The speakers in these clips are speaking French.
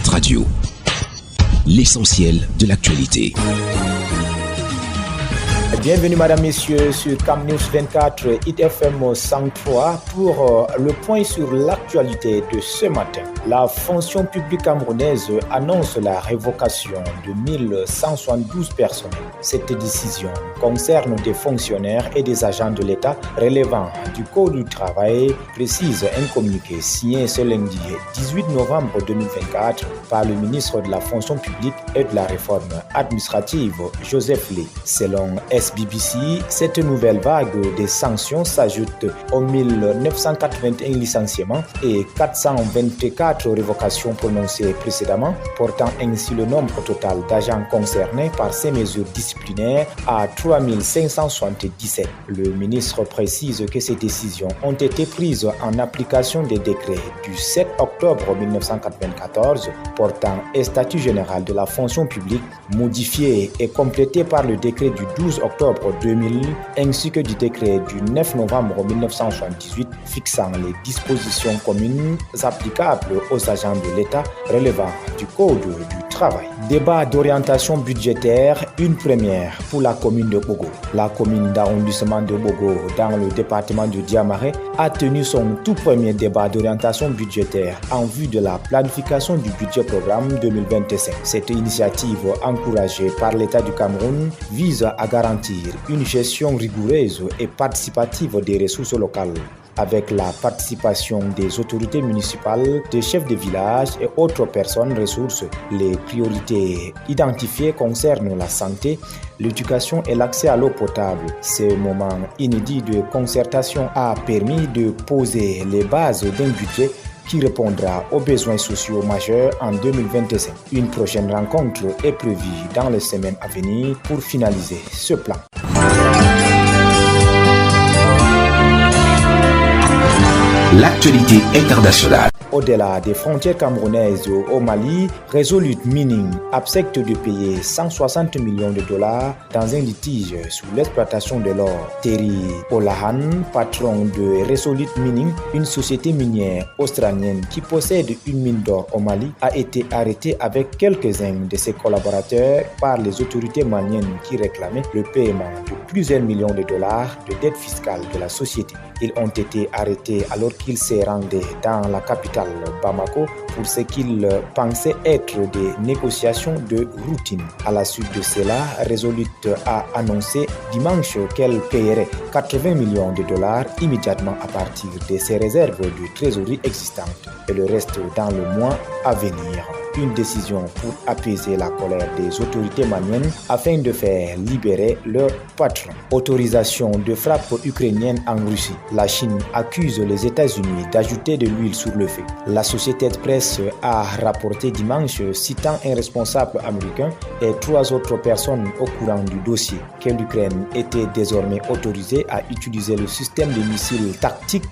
Radio, l'essentiel de l'actualité. Bienvenue Madame, Messieurs sur Cam News 24 Hit FM 103 pour le point sur l'actualité de ce matin. La fonction publique camerounaise annonce la révocation de 1172 personnes. Cette décision concerne des fonctionnaires et des agents de l'État relevant du Code du travail, précise un communiqué signé ce lundi 18 novembre 2024 par le ministre de la fonction publique et de la réforme administrative, Joseph Lé. Selon SBBC, cette nouvelle vague des sanctions s'ajoute aux 1981 licenciements et 424 révocations prononcées précédemment, portant ainsi le nombre total d'agents concernés par ces mesures disciplinaires à 3577. Le ministre précise que ces décisions ont été prises en application des décrets du 7 octobre 1994 portant statut général de la fonction publique, modifié et complété par le décret du 12 octobre 2000 ainsi que du décret du 9 novembre 1978 fixant les dispositions communes applicables aux agents de l'État relevant du Code du travail. Débat d'orientation budgétaire, une première pour la commune de Bogo. La commune d'arrondissement de Bogo dans le département de Diamaré a tenu son tout premier débat d'orientation budgétaire en vue de la planification du budget programme 2025. Cette initiative encouragée par l'État du Cameroun vise à garantir une gestion rigoureuse et participative des ressources locales, avec la participation des autorités municipales, des chefs de village et autres personnes ressources. Les priorités identifiées concernent la santé, l'éducation et l'accès à l'eau potable. Ce moment inédit de concertation a permis de poser les bases d'un budget qui répondra aux besoins sociaux majeurs en 2025. Une prochaine rencontre est prévue dans les semaines à venir pour finaliser ce plan. L'actualité internationale. Au-delà des frontières camerounaises au Mali, Resolute Mining accepte de payer 160 millions de dollars dans un litige sur l'exploitation de l'or. Terry Olahan, patron de Resolute Mining, une société minière australienne qui possède une mine d'or au Mali, a été arrêté avec quelques-uns de ses collaborateurs par les autorités maliennes qui réclamaient le paiement de plusieurs millions de dollars de dettes fiscales de la société. Ils ont été arrêtés alors qu'ils se rendaient dans la capitale Bamako pour ce qu'ils pensaient être des négociations de routine. À la suite de cela, Resolute a annoncé dimanche qu'elle paierait 80 millions de dollars immédiatement à partir de ses réserves de trésorerie existantes et le reste dans le mois à venir. Une décision pour apaiser la colère des autorités maliennes afin de faire libérer leur patron. Autorisation de frappe ukrainienne en Russie. La Chine accuse les États-Unis d'ajouter de l'huile sur le feu. La société de presse a rapporté dimanche, citant un responsable américain et 3 autres personnes au courant du dossier, que l'Ukraine était désormais autorisée à utiliser le système de missiles tactiques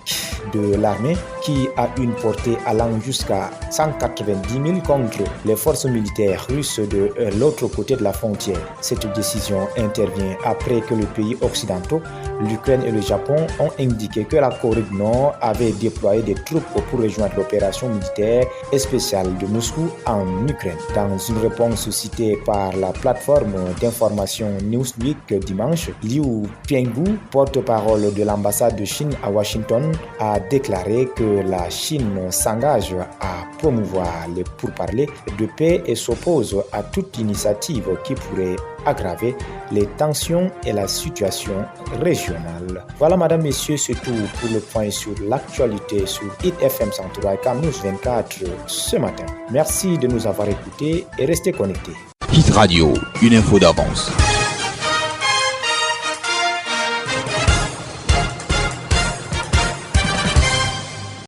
de l'armée qui a une portée allant jusqu'à 190 000 contre les forces militaires russes de l'autre côté de la frontière. Cette décision intervient après que les pays occidentaux, l'Ukraine et le Japon, ont indiqué que la Corée du Nord avait déployé des troupes pour rejoindre l'opération militaire spéciale de Moscou en Ukraine. Dans une réponse citée par la plateforme d'information Newsweek dimanche, Liu Pienggu, porte-parole de l'ambassade de Chine à Washington, a déclaré que la Chine s'engage à promouvoir les pourparlers de paix et s'oppose à toute initiative qui pourrait aggraver les tensions et la situation régionale. Voilà, Madame, Messieurs, c'est tout pour le point sur l'actualité sur Hit FM 103 et Cam News 24 ce matin. Merci de nous avoir écoutés et restez connectés. Hit Radio, une info d'avance.